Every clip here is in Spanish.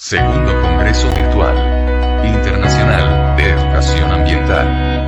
Segundo Congreso Virtual Internacional de Educación Ambiental.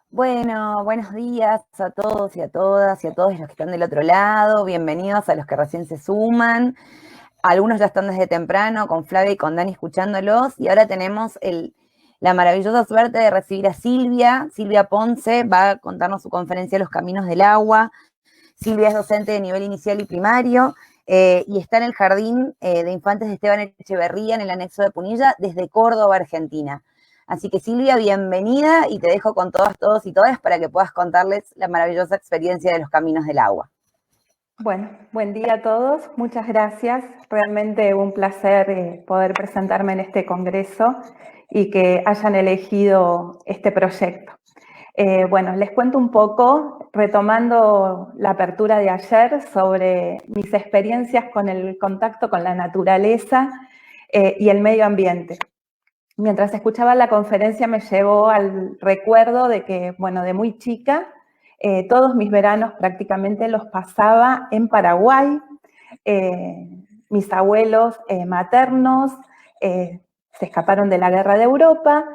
Bueno, buenos días a todos y a todas y a todos los que están del otro lado. Bienvenidos a los que recién se suman. Algunos ya están desde temprano con Flavia y con Dani escuchándolos. Y ahora tenemos la maravillosa suerte de recibir a Silvia. Silvia Ponce va a contarnos su conferencia Los Caminos del Agua. Silvia es docente de nivel inicial y primario y está en el Jardín de Infantes de Esteban Echeverría en el anexo de Punilla desde Córdoba, Argentina. Así que Silvia, bienvenida y te dejo con todas, todos y todas para que puedas contarles la maravillosa experiencia de los caminos del agua. Bueno, buen día a todos, muchas gracias. Realmente un placer poder presentarme en este congreso y que hayan elegido este proyecto. Bueno, les cuento un poco, retomando la apertura de ayer, sobre mis experiencias con el contacto con la naturaleza y el medio ambiente. Mientras escuchaba la conferencia me llevó al recuerdo de que, bueno, de muy chica, todos mis veranos prácticamente los pasaba en Paraguay. Mis abuelos maternos se escaparon de la guerra de Europa.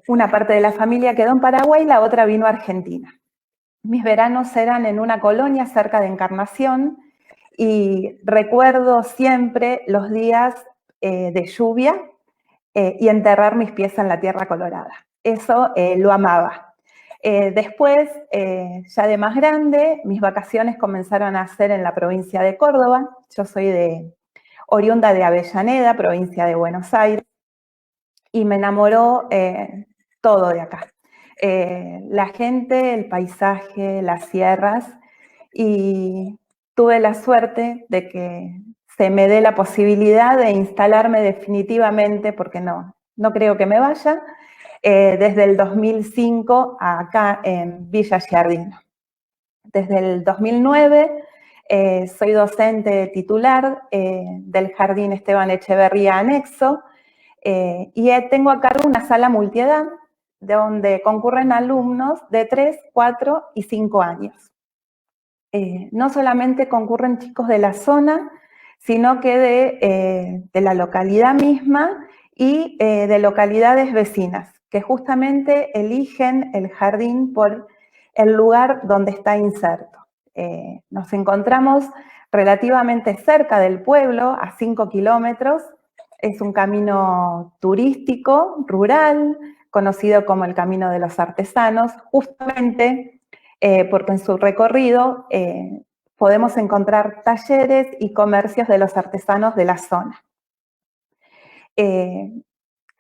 Una parte de la familia quedó en Paraguay y la otra vino a Argentina. Mis veranos eran en una colonia cerca de Encarnación y recuerdo siempre los días de lluvia y enterrar mis pies en la tierra colorada. Eso lo amaba. Después, ya de más grande, mis vacaciones comenzaron a ser en la provincia de Córdoba. Yo soy oriunda de Avellaneda, provincia de Buenos Aires, y me enamoró todo de acá. La gente, el paisaje, las sierras, y tuve la suerte de que se me dé la posibilidad de instalarme definitivamente, porque no creo que me vaya, desde el 2005 acá en Villa Giardino. Desde el 2009 soy docente titular del Jardín Esteban Echeverría Anexo y tengo a cargo una sala multiedad donde concurren alumnos de 3, 4 y 5 años. No solamente concurren chicos de la zona, sino que de la localidad misma y de localidades vecinas, que justamente eligen el jardín por el lugar donde está inserto. Nos encontramos relativamente cerca del pueblo, a 5 kilómetros. Es un camino turístico, rural, conocido como el Camino de los Artesanos, justamente porque en su recorrido podemos encontrar talleres y comercios de los artesanos de la zona.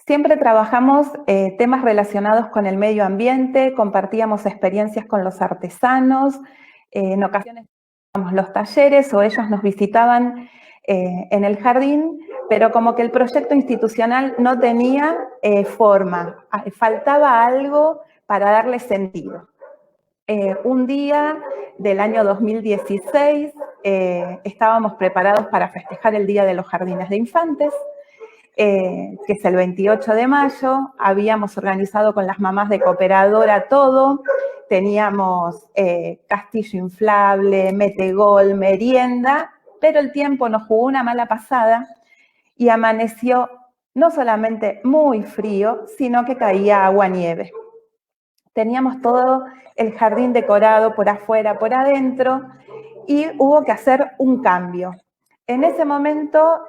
Siempre trabajamos temas relacionados con el medio ambiente, compartíamos experiencias con los artesanos, en ocasiones los talleres o ellos nos visitaban en el jardín, pero como que el proyecto institucional no tenía forma, faltaba algo para darle sentido. Un día del año 2016 estábamos preparados para festejar el Día de los Jardines de Infantes, que es el 28 de mayo. Habíamos organizado con las mamás de Cooperadora todo. Teníamos castillo inflable, metegol, merienda, pero el tiempo nos jugó una mala pasada y amaneció no solamente muy frío, sino que caía agua-nieve. Teníamos todo el jardín decorado por afuera, por adentro, y hubo que hacer un cambio. En ese momento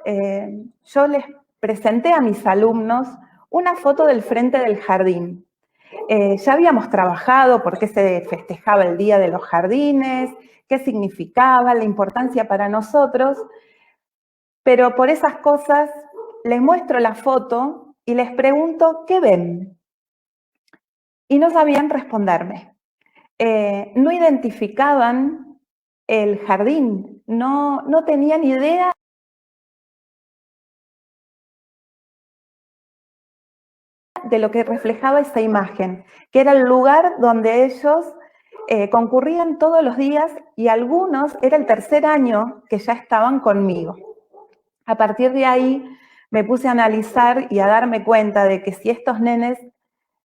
yo les presenté a mis alumnos una foto del frente del jardín. Ya habíamos trabajado por qué se festejaba el Día de los Jardines, qué significaba, la importancia para nosotros, pero por esas cosas les muestro la foto y les pregunto, ¿qué ven? Y no sabían responderme. No identificaban el jardín, no tenían idea de lo que reflejaba esa imagen, que era el lugar donde ellos concurrían todos los días y algunos, era el tercer año que ya estaban conmigo. A partir de ahí me puse a analizar y a darme cuenta de que si estos nenes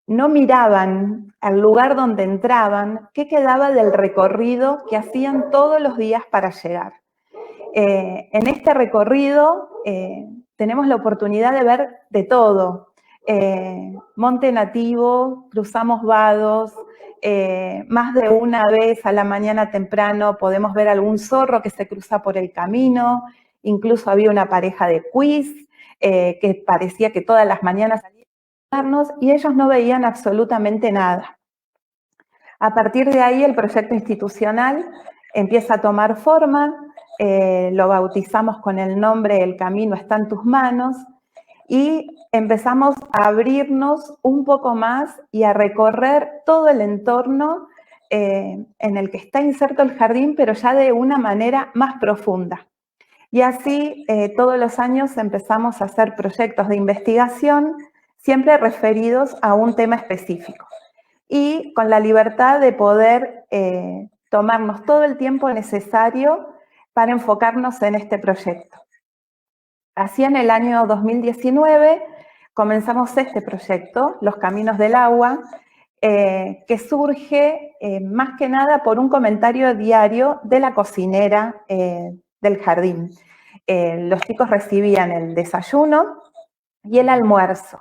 no miraban al lugar donde entraban, ¿qué quedaba del recorrido que hacían todos los días para llegar? En este recorrido tenemos la oportunidad de ver de todo. Monte nativo, cruzamos vados, más de una vez a la mañana temprano podemos ver algún zorro que se cruza por el camino, incluso había una pareja de cuis que parecía que todas las mañanas salían a vernos y ellos no veían absolutamente nada. A partir de ahí el proyecto institucional empieza a tomar forma, lo bautizamos con el nombre El camino está en tus manos y empezamos a abrirnos un poco más y a recorrer todo el entorno en el que está inserto el jardín, pero ya de una manera más profunda. Y así todos los años empezamos a hacer proyectos de investigación siempre referidos a un tema específico y con la libertad de poder tomarnos todo el tiempo necesario para enfocarnos en este proyecto. Así en el año 2019 comenzamos este proyecto, Los Caminos del Agua, que surge más que nada por un comentario diario de la cocinera del jardín. Los chicos recibían el desayuno y el almuerzo.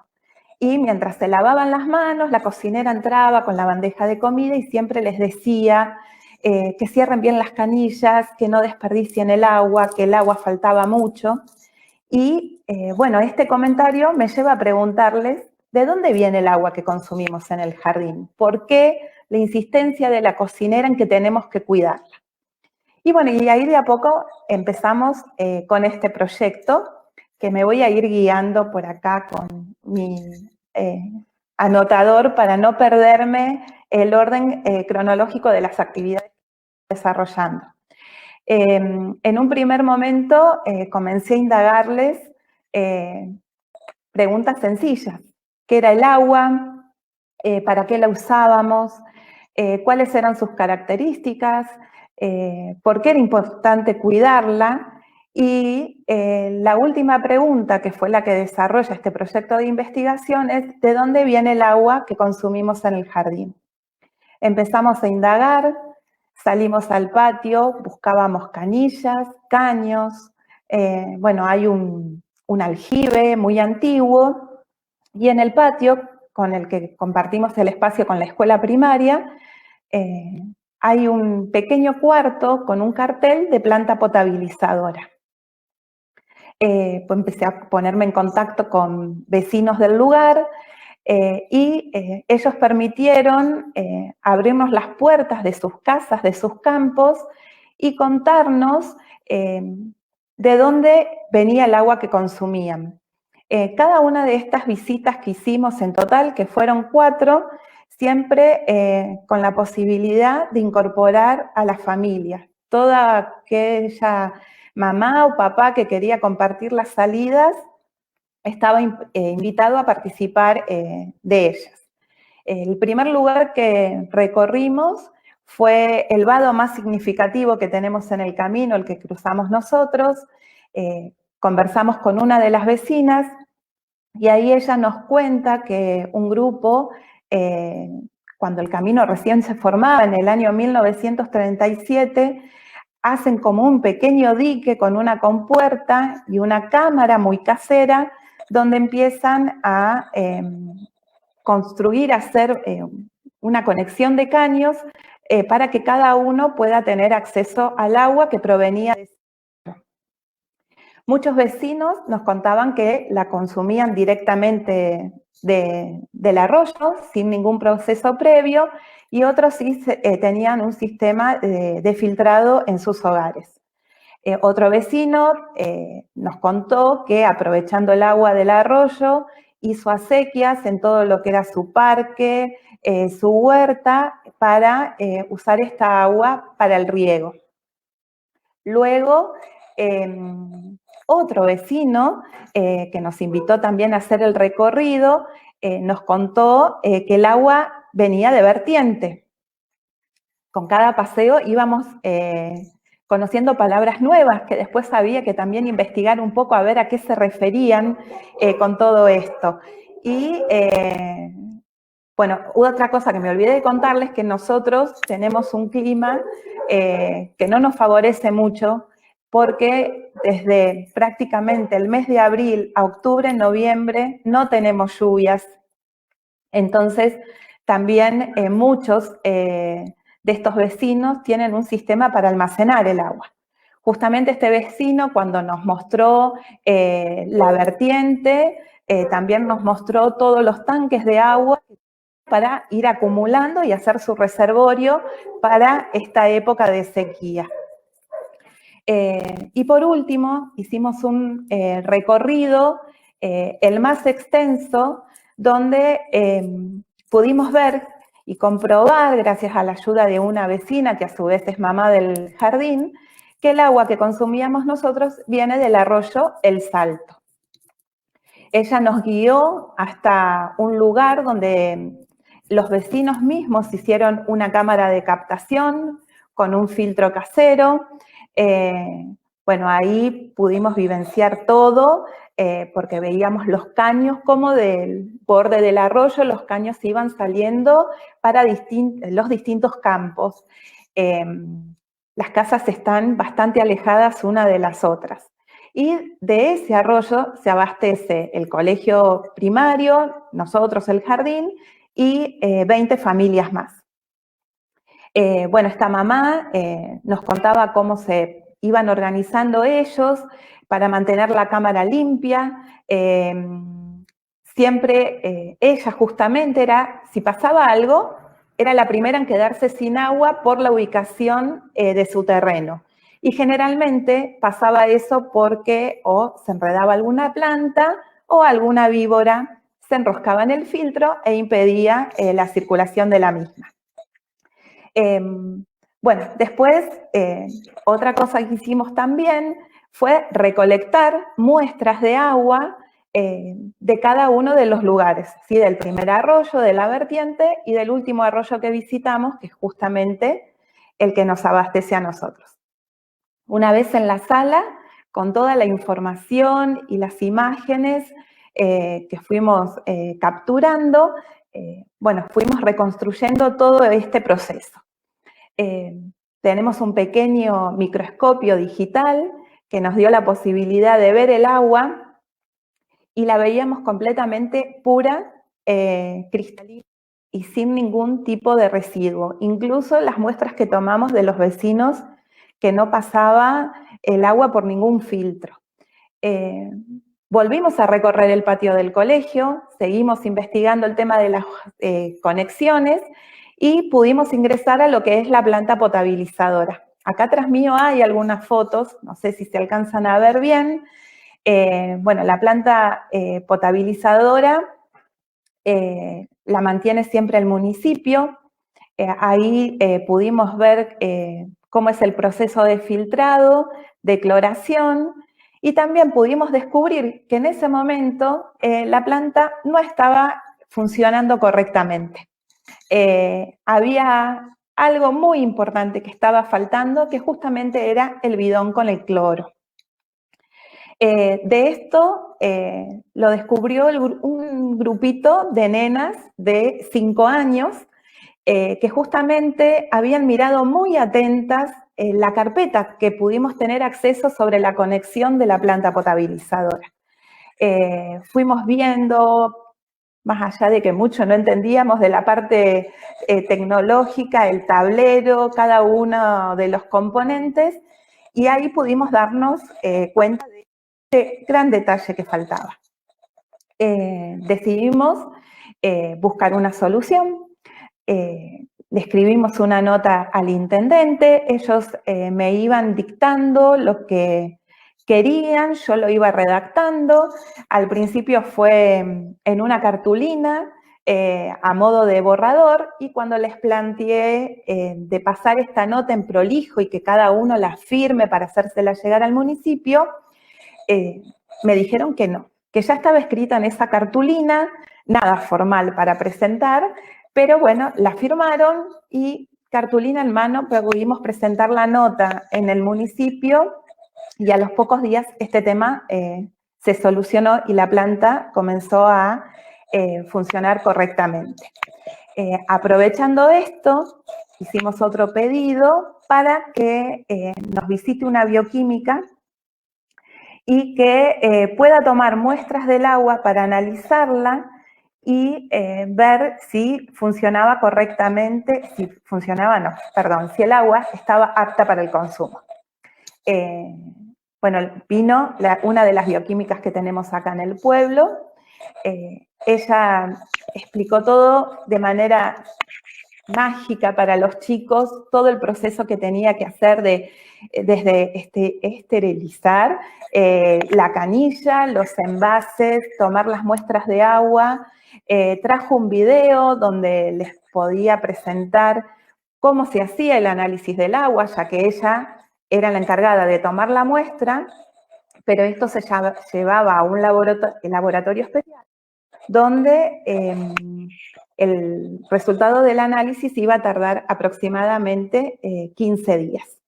Y mientras se lavaban las manos, la cocinera entraba con la bandeja de comida y siempre les decía que cierren bien las canillas, que no desperdicien el agua, que el agua faltaba mucho. Y bueno, este comentario me lleva a preguntarles ¿de dónde viene el agua que consumimos en el jardín? ¿Por qué la insistencia de la cocinera en que tenemos que cuidarla? Y bueno, y ahí de a poco empezamos con este proyecto, que me voy a ir guiando por acá con mi anotador para no perderme el orden cronológico de las actividades que estoy desarrollando. En un primer momento comencé a indagarles preguntas sencillas. ¿Qué era el agua? ¿Para qué la usábamos? ¿Cuáles eran sus características? ¿Por qué era importante cuidarla? Y la última pregunta, que fue la que desarrolla este proyecto de investigación, es ¿de dónde viene el agua que consumimos en el jardín? Empezamos a indagar, salimos al patio, buscábamos canillas, caños, bueno, hay un aljibe muy antiguo, y en el patio, con el que compartimos el espacio con la escuela primaria, hay un pequeño cuarto con un cartel de planta potabilizadora. Pues empecé a ponerme en contacto con vecinos del lugar y ellos permitieron abrirnos las puertas de sus casas, de sus campos y contarnos de dónde venía el agua que consumían. Cada una de estas visitas que hicimos en total, que fueron 4, siempre con la posibilidad de incorporar a las familias. Toda aquella mamá o papá que quería compartir las salidas estaba invitado a participar de ellas. El primer lugar que recorrimos fue el vado más significativo que tenemos en el camino, el que cruzamos nosotros. Conversamos con una de las vecinas y ahí ella nos cuenta que un grupo, cuando el camino recién se formaba en el año 1937, hacen como un pequeño dique con una compuerta y una cámara muy casera, donde empiezan a construir, a hacer una conexión de caños para que cada uno pueda tener acceso al agua que provenía de Muchos vecinos nos contaban que la consumían directamente del arroyo, sin ningún proceso previo, y otros sí tenían un sistema de filtrado en sus hogares. Otro vecino nos contó que aprovechando el agua del arroyo, hizo acequias en todo lo que era su parque, su huerta, para usar esta agua para el riego. Luego, otro vecino que nos invitó también a hacer el recorrido, nos contó que el agua venía de vertiente. Con cada paseo íbamos conociendo palabras nuevas que después había que también investigar un poco a ver a qué se referían con todo esto. Y bueno, otra cosa que me olvidé de contarles, que nosotros tenemos un clima que no nos favorece mucho, porque desde prácticamente el mes de abril a octubre, noviembre, no tenemos lluvias. Entonces, también muchos de estos vecinos tienen un sistema para almacenar el agua. Justamente este vecino, cuando nos mostró la vertiente, también nos mostró todos los tanques de agua para ir acumulando y hacer su reservorio para esta época de sequía. Y por último, hicimos un recorrido, el más extenso, donde pudimos ver y comprobar, gracias a la ayuda de una vecina, que a su vez es mamá del jardín, que el agua que consumíamos nosotros viene del arroyo El Salto. Ella nos guió hasta un lugar donde los vecinos mismos hicieron una cámara de captación con un filtro casero. Bueno, ahí pudimos vivenciar todo, porque veíamos los caños como del borde del arroyo, los caños iban saliendo para los distintos campos. Las casas están bastante alejadas una de las otras. Y de ese arroyo se abastece el colegio primario, nosotros el jardín, y 20 familias más. Bueno, esta mamá nos contaba cómo se iban organizando ellos para mantener la cámara limpia. Siempre ella justamente era, si pasaba algo, era la primera en quedarse sin agua por la ubicación de su terreno. Y generalmente pasaba eso porque o se enredaba alguna planta o alguna víbora se enroscaba en el filtro e impedía la circulación de la misma. Bueno, después otra cosa que hicimos también fue recolectar muestras de agua de cada uno de los lugares, ¿sí? Del primer arroyo, de la vertiente y del último arroyo que visitamos, que es justamente el que nos abastece a nosotros. Una vez en la sala, con toda la información y las imágenes que fuimos capturando, bueno, fuimos reconstruyendo todo este proceso. Tenemos un pequeño microscopio digital que nos dio la posibilidad de ver el agua y la veíamos completamente pura, cristalina y sin ningún tipo de residuo. Incluso las muestras que tomamos de los vecinos, que no pasaba el agua por ningún filtro. Volvimos a recorrer el patio del colegio, seguimos investigando el tema de las conexiones y pudimos ingresar a lo que es la planta potabilizadora. Acá atrás mío hay algunas fotos, no sé si se alcanzan a ver bien. Bueno, la planta potabilizadora la mantiene siempre el municipio. Ahí pudimos ver cómo es el proceso de filtrado, de cloración, y también pudimos descubrir que en ese momento la planta no estaba funcionando correctamente. Había algo muy importante que estaba faltando, que justamente era el bidón con el cloro. De esto lo descubrió un grupito de nenas de 5 años que justamente habían mirado muy atentas la carpeta que pudimos tener acceso sobre la conexión de la planta potabilizadora. Fuimos viendo, más allá de que mucho no entendíamos de la parte tecnológica, el tablero, cada uno de los componentes, y ahí pudimos darnos cuenta de este gran detalle que faltaba. Decidimos buscar una solución. Le escribimos una nota al intendente, ellos me iban dictando lo que querían, yo lo iba redactando. Al principio fue en una cartulina a modo de borrador, y cuando les planteé de pasar esta nota en prolijo y que cada uno la firme para hacérsela llegar al municipio, me dijeron que no, que ya estaba escrita en esa cartulina, nada formal para presentar, pero bueno, la firmaron y cartulina en mano pudimos presentar la nota en el municipio y a los pocos días este tema se solucionó y la planta comenzó a funcionar correctamente. Aprovechando esto, hicimos otro pedido para que nos visite una bioquímica y que pueda tomar muestras del agua para analizarla y ver si funcionaba correctamente, si el agua estaba apta para el consumo. Bueno, vino una de las bioquímicas que tenemos acá en el pueblo. Ella explicó todo de manera mágica para los chicos, todo el proceso que tenía que hacer desde esterilizar la canilla, los envases, tomar las muestras de agua. Trajo un video donde les podía presentar cómo se hacía el análisis del agua, ya que ella era la encargada de tomar la muestra, pero esto se llevaba a un laboratorio especial, donde el resultado del análisis iba a tardar aproximadamente 15 días.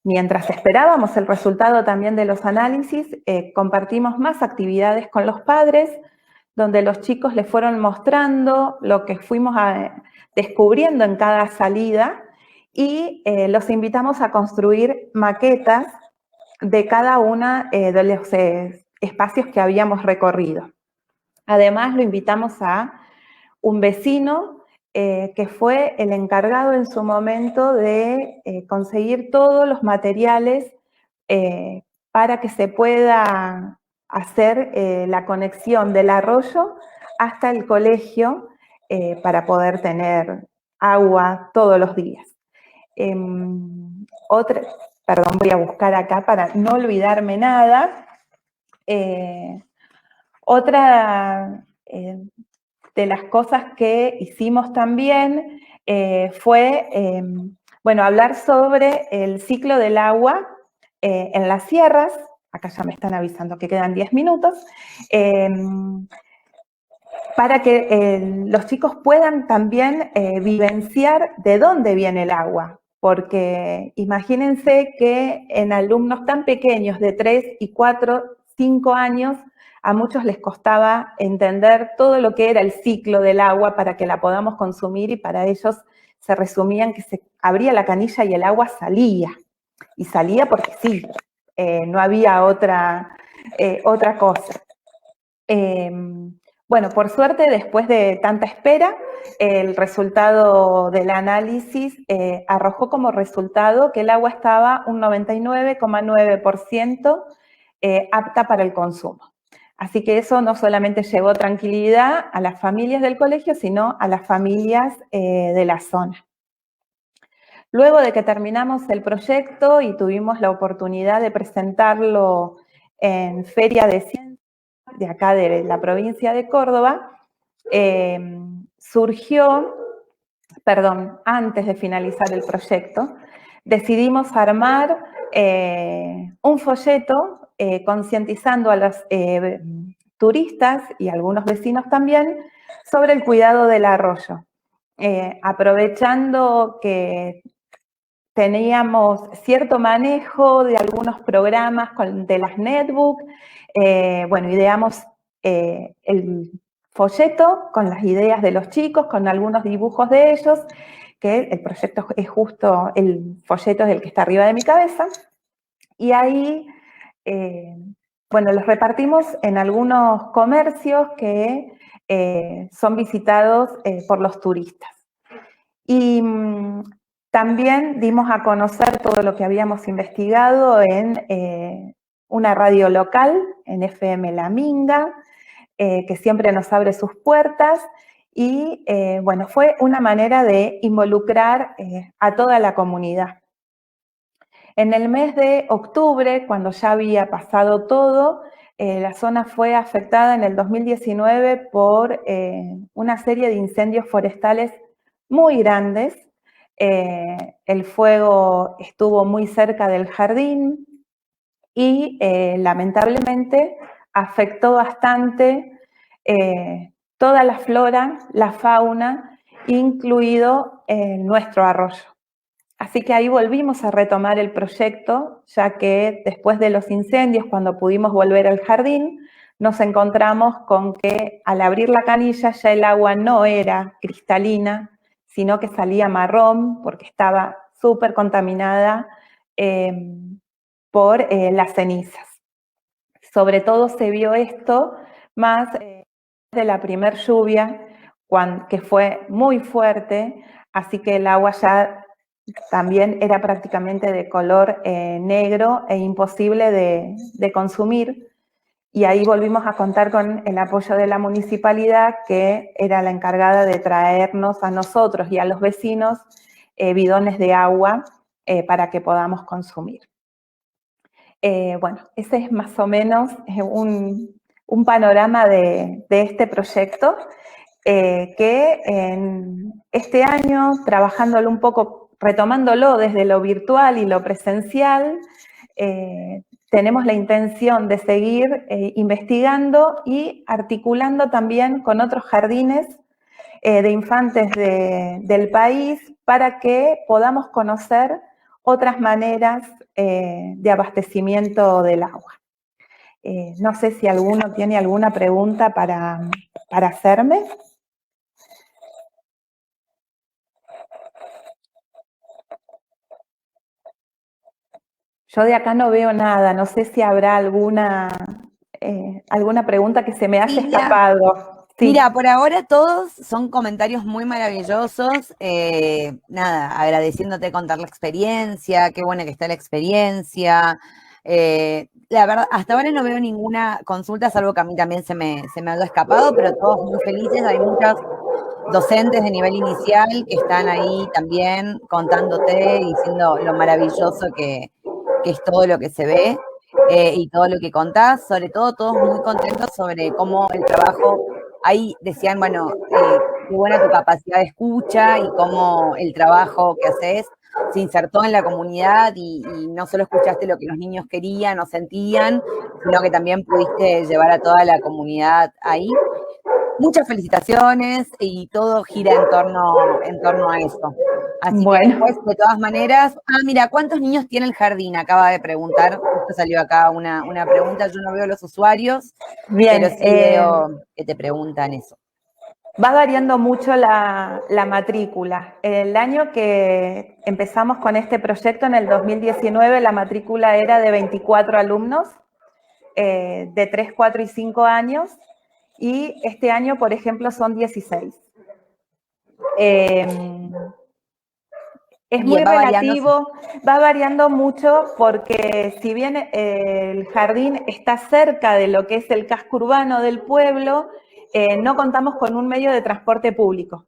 Mientras esperábamos el resultado también de los análisis, compartimos más actividades con los padres, donde los chicos les fueron mostrando lo que fuimos descubriendo en cada salida y los invitamos a construir maquetas de cada una de los espacios que habíamos recorrido. Además, lo invitamos a un vecino que fue el encargado en su momento de conseguir todos los materiales para que se pueda hacer la conexión del arroyo hasta el colegio para poder tener agua todos los días. Perdón, voy a buscar acá para no olvidarme nada. Otra de las cosas que hicimos también fue, bueno, hablar sobre el ciclo del agua en las sierras. Acá ya me están avisando que quedan 10 minutos. Para que los chicos puedan también vivenciar de dónde viene el agua. Porque imagínense que en alumnos tan pequeños de 3 y 4, 5 años, a muchos les costaba entender todo lo que era el ciclo del agua para que la podamos consumir y para ellos se resumían que se abría la canilla y el agua salía. Y salía porque sí, no había otra cosa. Bueno, por suerte, después de tanta espera, el resultado del análisis arrojó como resultado que el agua estaba un 99,9% apta para el consumo. Así que eso no solamente llevó tranquilidad a las familias del colegio, sino a las familias de la zona. Luego de que terminamos el proyecto y tuvimos la oportunidad de presentarlo en Feria de Ciencias de acá de la provincia de Córdoba, antes de finalizar el proyecto, decidimos armar un folleto concientizando a los turistas y algunos vecinos también sobre el cuidado del arroyo. Aprovechando que teníamos cierto manejo de algunos programas de las netbook, bueno, ideamos el folleto con las ideas de los chicos, con algunos dibujos de ellos, que el proyecto es justo, el folleto es el que está arriba de mi cabeza, y ahí, bueno, los repartimos en algunos comercios que son visitados por los turistas. Y también dimos a conocer todo lo que habíamos investigado en una radio local, en FM La Minga, que siempre nos abre sus puertas y, bueno, fue una manera de involucrar a toda la comunidad. En el mes de octubre, cuando ya había pasado todo, la zona fue afectada en el 2019 por una serie de incendios forestales muy grandes. El fuego estuvo muy cerca del jardín y lamentablemente afectó bastante toda la flora, la fauna, incluido nuestro arroyo. Así que ahí volvimos a retomar el proyecto, ya que después de los incendios, cuando pudimos volver al jardín, nos encontramos con que al abrir la canilla ya el agua no era cristalina, sino que salía marrón porque estaba súper contaminada por las cenizas. Sobre todo se vio esto más de la primer lluvia, que fue muy fuerte, así que el agua ya también era prácticamente de color negro e imposible de consumir. Y ahí volvimos a contar con el apoyo de la municipalidad, que era la encargada de traernos a nosotros y a los vecinos bidones de agua para que podamos consumir. Bueno, ese es más o menos un panorama de este proyecto, que en este año, trabajándolo un poco, retomándolo desde lo virtual y lo presencial, tenemos la intención de seguir investigando y articulando también con otros jardines de infantes del país para que podamos conocer otras maneras de abastecimiento del agua. No sé si alguno tiene alguna pregunta para hacerme. Yo de acá no veo nada, no sé si habrá alguna pregunta que se me haya escapado. Sí. Mira, por ahora todos son comentarios muy maravillosos. Nada, agradeciéndote contar la experiencia, qué buena que está la experiencia. La verdad, hasta ahora no veo ninguna consulta, salvo que a mí también se me haya escapado, pero todos muy felices. Hay muchas docentes de nivel inicial que están ahí también contándote, diciendo lo maravilloso que es todo lo que se ve y todo lo que contás, sobre todo todos muy contentos sobre cómo el trabajo, ahí decían, bueno, qué buena tu capacidad de escucha y cómo el trabajo que haces se insertó en la comunidad y no solo escuchaste lo que los niños querían o sentían, sino que también pudiste llevar a toda la comunidad ahí. Muchas felicitaciones y todo gira en torno a eso. Así que después, de todas maneras, mira, ¿cuántos niños tiene el jardín? Acaba de preguntar, justo salió acá una pregunta, yo no veo los usuarios, bien, pero sí veo que te preguntan eso. Va variando mucho la matrícula. El año que empezamos con este proyecto, en el 2019, la matrícula era de 24 alumnos, de 3, 4 y 5 años, y este año, por ejemplo, son 16. Es muy relativo, va variando mucho porque si bien el jardín está cerca de lo que es el casco urbano del pueblo, no contamos con un medio de transporte público.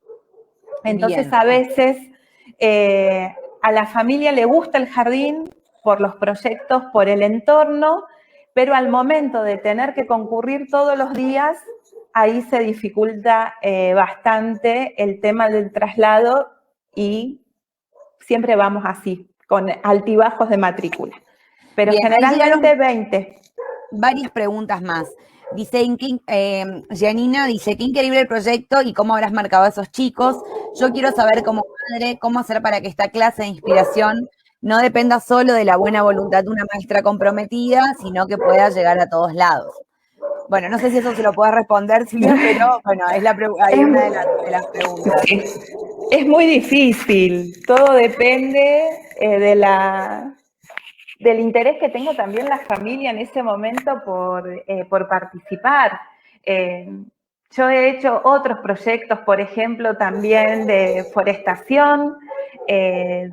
Entonces, a veces a la familia le gusta el jardín por los proyectos, por el entorno, pero al momento de tener que concurrir todos los días, ahí se dificulta bastante el tema del traslado y siempre vamos así, con altibajos de matrícula. Pero bien, generalmente 20. Varias preguntas más. Dice, Janina dice, qué increíble el proyecto y cómo habrás marcado a esos chicos. Yo quiero saber como madre cómo hacer para que esta clase de inspiración no dependa solo de la buena voluntad de una maestra comprometida, sino que pueda llegar a todos lados. Bueno, no sé si eso se lo puede responder, Silvia, pero bueno, hay una de las preguntas. Sí. Es muy difícil, todo depende del interés que tenga también la familia en ese momento por participar. Yo he hecho otros proyectos, por ejemplo, también de forestación,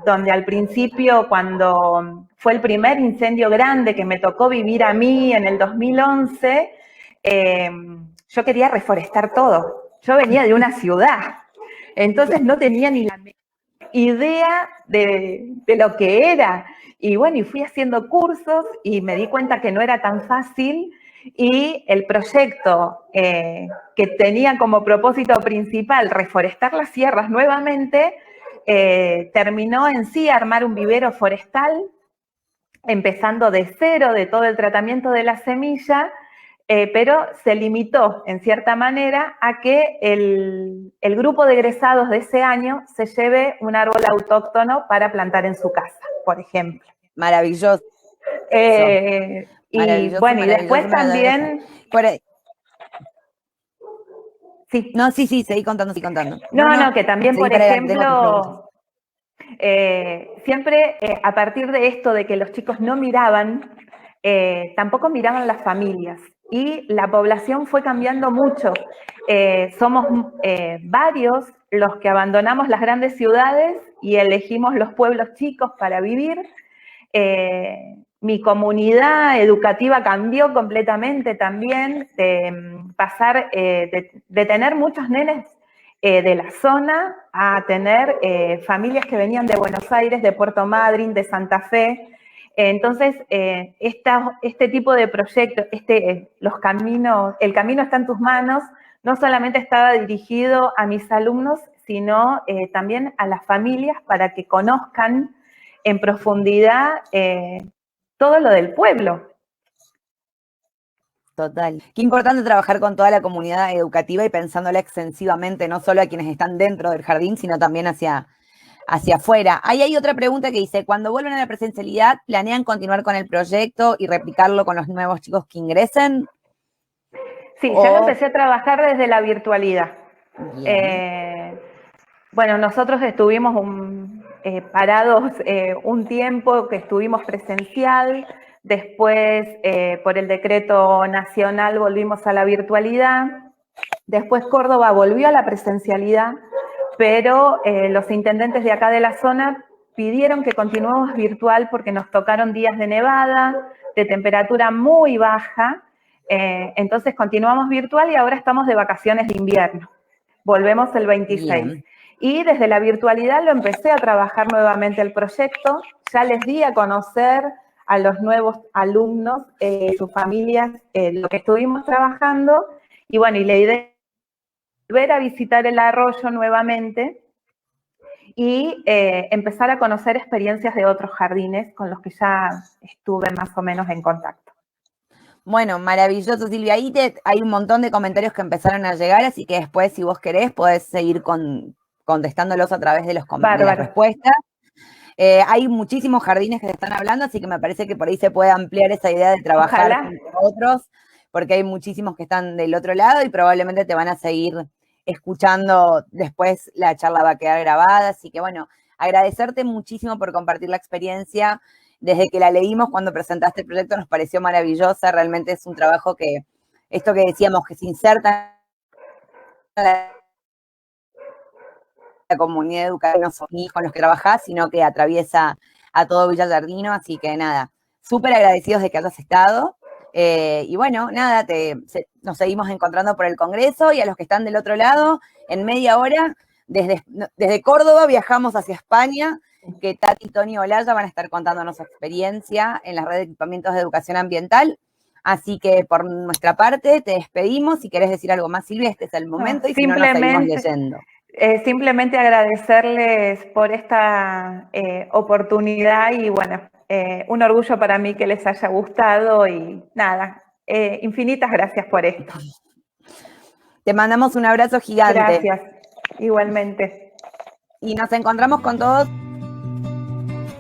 donde al principio, cuando fue el primer incendio grande que me tocó vivir a mí en el 2011, yo quería reforestar todo. Yo venía de una ciudad, entonces no tenía ni la idea de lo que era. Y bueno, y fui haciendo cursos y me di cuenta que no era tan fácil y el proyecto que tenía como propósito principal reforestar las sierras nuevamente, terminó en sí armar un vivero forestal, empezando de cero, de todo el tratamiento de la semilla, pero se limitó, en cierta manera, a que el grupo de egresados de ese año se lleve un árbol autóctono para plantar en su casa, por ejemplo. Maravilloso. Y bueno, y después también... Sí. No, sí, seguí contando, seguí contando. No, que también, por ejemplo, siempre a partir de esto de que los chicos no miraban, tampoco miraban las familias. Y la población fue cambiando mucho. Somos varios los que abandonamos las grandes ciudades y elegimos los pueblos chicos para vivir. Mi comunidad educativa cambió completamente también, de pasar de tener muchos nenes de la zona a tener familias que venían de Buenos Aires, de Puerto Madryn, de Santa Fe. Entonces, este tipo de proyectos, el camino está en tus manos, no solamente estaba dirigido a mis alumnos, sino también a las familias para que conozcan en profundidad todo lo del pueblo. Total. Qué importante trabajar con toda la comunidad educativa y pensándola extensivamente, no solo a quienes están dentro del jardín, sino también hacia afuera. Ahí hay otra pregunta que dice, cuando vuelvan a la presencialidad, ¿planean continuar con el proyecto y replicarlo con los nuevos chicos que ingresen? Sí, ya lo empecé a trabajar desde la virtualidad. Bueno, nosotros estuvimos parados un tiempo que estuvimos presencial, después por el decreto nacional volvimos a la virtualidad, después Córdoba volvió a la presencialidad, pero los intendentes de acá de la zona pidieron que continuemos virtual porque nos tocaron días de nevada, de temperatura muy baja, entonces continuamos virtual y ahora estamos de vacaciones de invierno. Volvemos el 26. Bien. Y desde la virtualidad lo empecé a trabajar nuevamente el proyecto, ya les di a conocer a los nuevos alumnos, sus familias, lo que estuvimos trabajando, y bueno, y la idea es volver a visitar el arroyo nuevamente y empezar a conocer experiencias de otros jardines con los que ya estuve más o menos en contacto. Bueno, maravilloso, Silvia. Ahí hay un montón de comentarios que empezaron a llegar, así que después, si vos querés, podés seguir contestándolos a través de las respuestas. Hay muchísimos jardines que se están hablando, así que me parece que por ahí se puede ampliar esa idea de trabajar con otros, porque hay muchísimos que están del otro lado y probablemente te van a seguir escuchando después. La charla va a quedar grabada, así que bueno, agradecerte muchísimo por compartir la experiencia. Desde que la leímos cuando presentaste el proyecto nos pareció maravillosa, realmente es un trabajo que, esto que decíamos, que se inserta en la comunidad educativa, no son con los que trabajás, sino que atraviesa a todo Villa Giardino, así que nada, súper agradecidos de que hayas estado, y bueno, nada, nos seguimos encontrando por el Congreso, y a los que están del otro lado, en media hora, desde Córdoba viajamos hacia España, que Tati, Tony y Olaya van a estar contándonos su experiencia en la red de equipamientos de educación ambiental. Así que por nuestra parte te despedimos. Si querés decir algo más, Silvia, este es el momento, y si no, nos seguimos leyendo. Simplemente agradecerles por esta oportunidad y bueno, un orgullo para mí que les haya gustado y nada, infinitas gracias por esto. Te mandamos un abrazo gigante. Gracias, igualmente. Y nos encontramos con todos